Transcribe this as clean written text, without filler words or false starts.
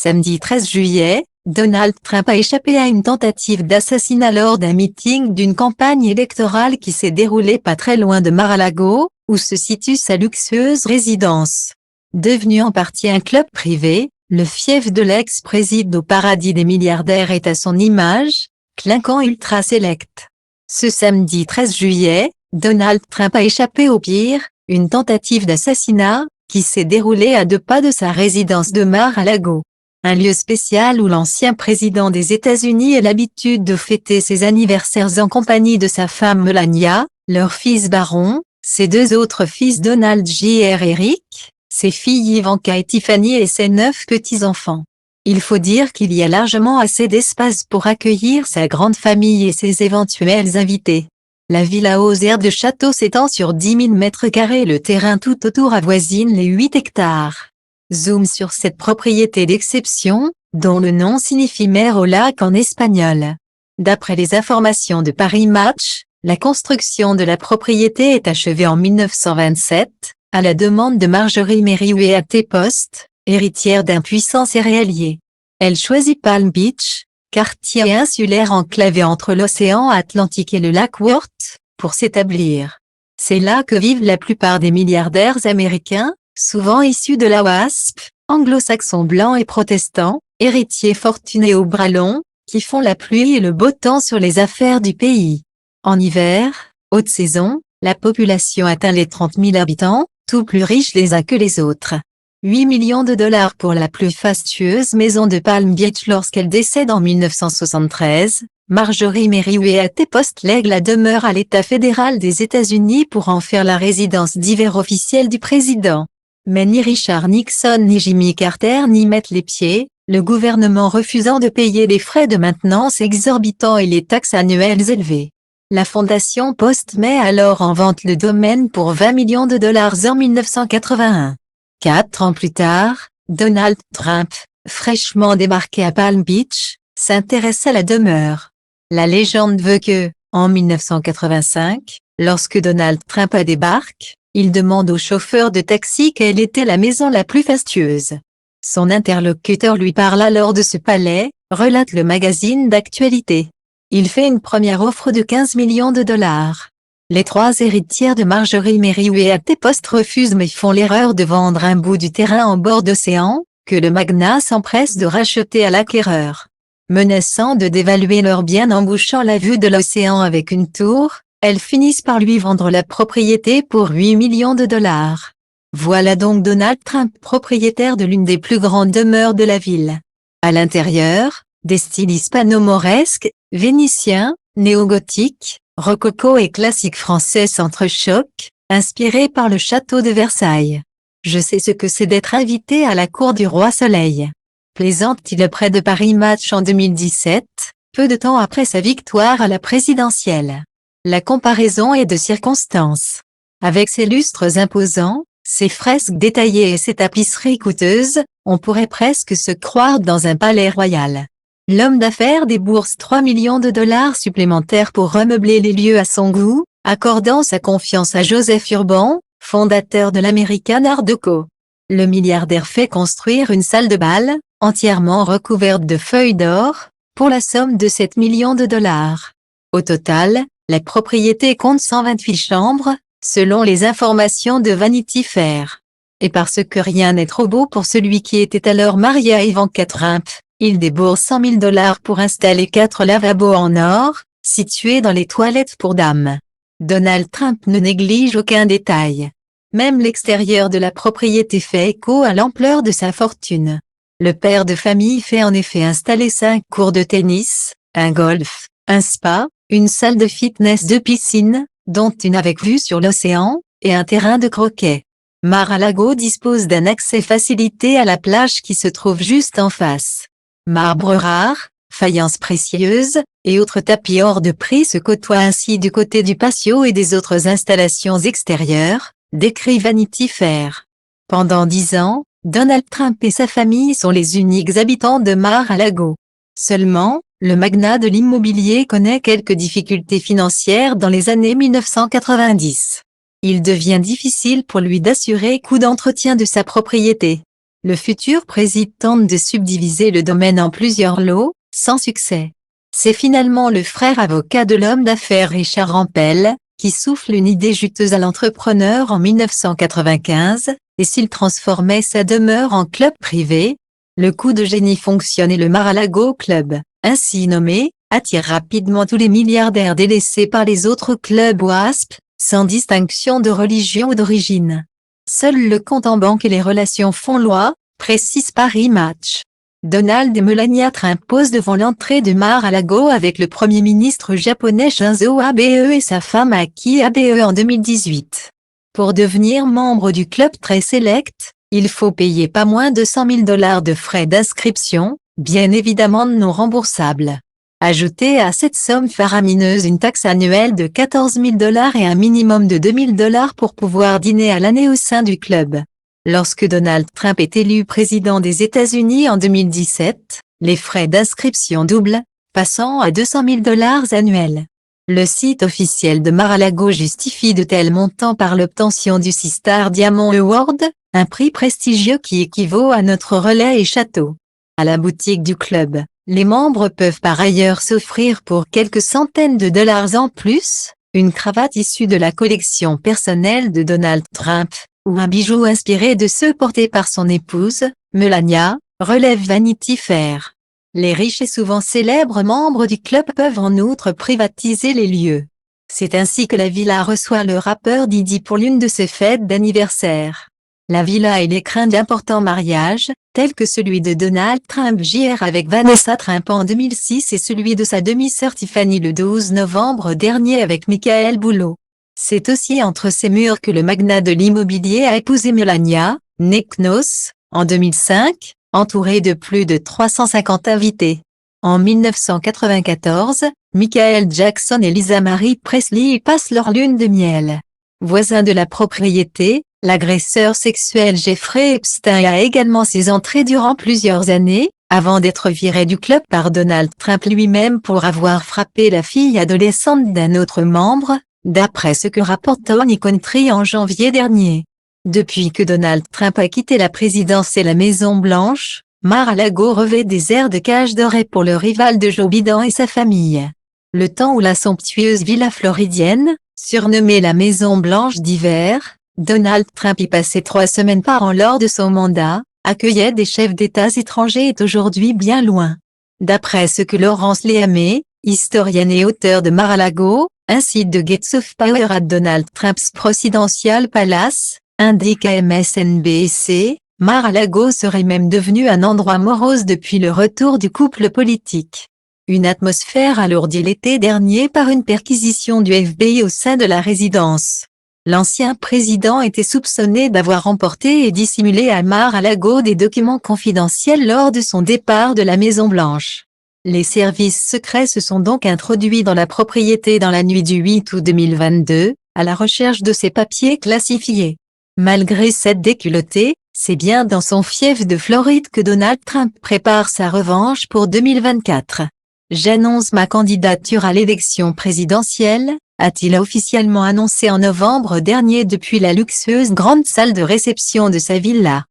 Samedi 13 juillet, Donald Trump a échappé à une tentative d'assassinat lors d'un meeting d'une campagne électorale qui s'est déroulée pas très loin de Mar-a-Lago, où se situe sa luxueuse résidence. Devenu en partie un club privé, le fief de l'ex-président au paradis des milliardaires est à son image, clinquant ultra select. Ce samedi 13 juillet, Donald Trump a échappé au pire, une tentative d'assassinat, qui s'est déroulée à 2 pas de sa résidence de Mar-a-Lago. Un lieu spécial où l'ancien président des États-Unis a l'habitude de fêter ses anniversaires en compagnie de sa femme Melania, leur fils Baron, ses 2 autres fils Donald Jr. et Eric, ses filles Ivanka et Tiffany et ses 9 petits-enfants. Il faut dire qu'il y a largement assez d'espace pour accueillir sa grande famille et ses éventuels invités. La villa aux airs de château s'étend sur 10 000 mètres carrés et le terrain tout autour avoisine les 8 hectares. Zoom sur cette propriété d'exception, dont le nom signifie mer au lac en espagnol. D'après les informations de Paris Match, la construction de la propriété est achevée en 1927, à la demande de Marjorie Merriweather Post, héritière d'un puissant céréalier. Elle choisit Palm Beach, quartier insulaire enclavé entre l'océan Atlantique et le lac Worth, pour s'établir. C'est là que vivent la plupart des milliardaires américains, souvent issus de la WASP, anglo-saxons blancs et protestants, héritiers fortunés aux bras longs, qui font la pluie et le beau temps sur les affaires du pays. En hiver, haute saison, la population atteint les 30 000 habitants, tous plus riches les uns que les autres. 8 millions de dollars pour la plus fastueuse maison de Palm Beach lorsqu'elle décède en 1973. Marjorie Merriweather Post lègue la demeure à l'État fédéral des États-Unis pour en faire la résidence d'hiver officielle du président. Mais ni Richard Nixon ni Jimmy Carter n'y mettent les pieds, le gouvernement refusant de payer les frais de maintenance exorbitants et les taxes annuelles élevées. La fondation Post met alors en vente le domaine pour 20 millions de dollars en 1981. 4 ans plus tard, Donald Trump, fraîchement débarqué à Palm Beach, s'intéresse à la demeure. La légende veut que, en 1985, lorsque Donald Trump débarque, il demande au chauffeur de taxi quelle était la maison la plus fastueuse. Son interlocuteur lui parle alors de ce palais, relate le magazine d'actualité. Il fait une première offre de 15 millions de dollars. Les 3 héritières de Marjorie Merriweather Post refusent mais font l'erreur de vendre un bout du terrain en bord d'océan, que le magnat s'empresse de racheter à l'acquéreur. Menaçant de dévaluer leurs biens en bouchant la vue de l'océan avec une tour, elles finissent par lui vendre la propriété pour 8 millions de dollars. Voilà donc Donald Trump propriétaire de l'une des plus grandes demeures de la ville. À l'intérieur, des styles hispano-mauresques, vénitiens, néo-gothiques, rococo et classiques français s'entrechoquent, inspirés par le château de Versailles. Je sais ce que c'est d'être invité à la cour du roi Soleil. Plaisante-t-il auprès de Paris Match en 2017, peu de temps après sa victoire à la présidentielle. La comparaison est de circonstance. Avec ses lustres imposants, ses fresques détaillées et ses tapisseries coûteuses, on pourrait presque se croire dans un palais royal. L'homme d'affaires débourse 3 millions de dollars supplémentaires pour remeubler les lieux à son goût, accordant sa confiance à Joseph Urban, fondateur de l'American Art Deco. Le milliardaire fait construire une salle de bal, entièrement recouverte de feuilles d'or, pour la somme de 7 millions de dollars. Au total, la propriété compte 128 chambres, selon les informations de Vanity Fair. Et parce que rien n'est trop beau pour celui qui était alors marié à Ivanka Trump, il débourse 100 000 dollars pour installer 4 lavabos en or, situés dans les toilettes pour dames. Donald Trump ne néglige aucun détail. Même l'extérieur de la propriété fait écho à l'ampleur de sa fortune. Le père de famille fait en effet installer 5 cours de tennis, un golf, un spa, une salle de fitness de piscine, dont une avec vue sur l'océan, et un terrain de croquet. Mar-a-Lago dispose d'un accès facilité à la plage qui se trouve juste en face. Marbre rare, faïences précieuses, et autres tapis hors de prix se côtoient ainsi du côté du patio et des autres installations extérieures, décrit Vanity Fair. Pendant 10 ans, Donald Trump et sa famille sont les uniques habitants de Mar-a-Lago. Seulement, le magnat de l'immobilier connaît quelques difficultés financières dans les années 1990. Il devient difficile pour lui d'assurer coûts d'entretien de sa propriété. Le futur président tente de subdiviser le domaine en plusieurs lots, sans succès. C'est finalement le frère avocat de l'homme d'affaires Richard Rampel, qui souffle une idée juteuse à l'entrepreneur en 1995, et s'il transformait sa demeure en club privé. Le coup de génie fonctionne et le Mar-a-Lago Club, ainsi nommé, attire rapidement tous les milliardaires délaissés par les autres clubs WASP, sans distinction de religion ou d'origine. Seul le compte en banque et les relations font loi, précise Paris Match. Donald et Melania Trump posent devant l'entrée de Mar-a-Lago avec le Premier ministre japonais Shinzo Abe et sa femme Aki Abe en 2018. Pour devenir membre du club très select, il faut payer pas moins de $100 000 de frais d'inscription, bien évidemment non remboursables. Ajoutez à cette somme faramineuse une taxe annuelle de $14 000 et un minimum de $2 000 pour pouvoir dîner à l'année au sein du club. Lorsque Donald Trump est élu président des États-Unis en 2017, les frais d'inscription doublent, passant à $200 000 annuels. Le site officiel de Mar-a-Lago justifie de tels montants par l'obtention du Sea Star Diamond Award, un prix prestigieux qui équivaut à notre relais et château. À la boutique du club, les membres peuvent par ailleurs s'offrir pour quelques centaines de dollars en plus, une cravate issue de la collection personnelle de Donald Trump, ou un bijou inspiré de ceux portés par son épouse, Melania, relève Vanity Fair. Les riches et souvent célèbres membres du club peuvent en outre privatiser les lieux. C'est ainsi que la villa reçoit le rappeur Diddy pour l'une de ses fêtes d'anniversaire. La villa est l'écrin d'importants mariages, tels que celui de Donald Trump Jr. avec Vanessa Trump en 2006 et celui de sa demi-sœur Tiffany le 12 novembre dernier avec Michael Boulot. C'est aussi entre ces murs que le magnat de l'immobilier a épousé Melania, née Knoss, en 2005, entourée de plus de 350 invités. En 1994, Michael Jackson et Lisa Marie Presley y passent leur lune de miel. Voisin de la propriété, l'agresseur sexuel Jeffrey Epstein a également ses entrées durant plusieurs années, avant d'être viré du club par Donald Trump lui-même pour avoir frappé la fille adolescente d'un autre membre, d'après ce que rapporte Tony Country en janvier dernier. Depuis que Donald Trump a quitté la présidence et la Maison-Blanche, Mar-a-Lago revêt des airs de cage dorée pour le rival de Joe Biden et sa famille. Le temps où la somptueuse villa floridienne, surnommée la Maison-Blanche d'hiver, Donald Trump y passait 3 semaines par an lors de son mandat, accueillait des chefs d'État étrangers est aujourd'hui bien loin. D'après ce que Laurence Léamé, historienne et auteure de Mar-a-Lago, un site de Gates of Power at Donald Trump's Presidential Palace, indique à MSNBC, Mar-a-Lago serait même devenu un endroit morose depuis le retour du couple politique. Une atmosphère alourdie l'été dernier par une perquisition du FBI au sein de la résidence. L'ancien président était soupçonné d'avoir emporté et dissimulé à Mar-a-Lago des documents confidentiels lors de son départ de la Maison-Blanche. Les services secrets se sont donc introduits dans la propriété dans la nuit du 8 août 2022, à la recherche de ces papiers classifiés. Malgré cette déculottée, c'est bien dans son fief de Floride que Donald Trump prépare sa revanche pour 2024. J'annonce ma candidature à l'élection présidentielle, a-t-il officiellement annoncé en novembre dernier depuis la luxueuse grande salle de réception de sa villa.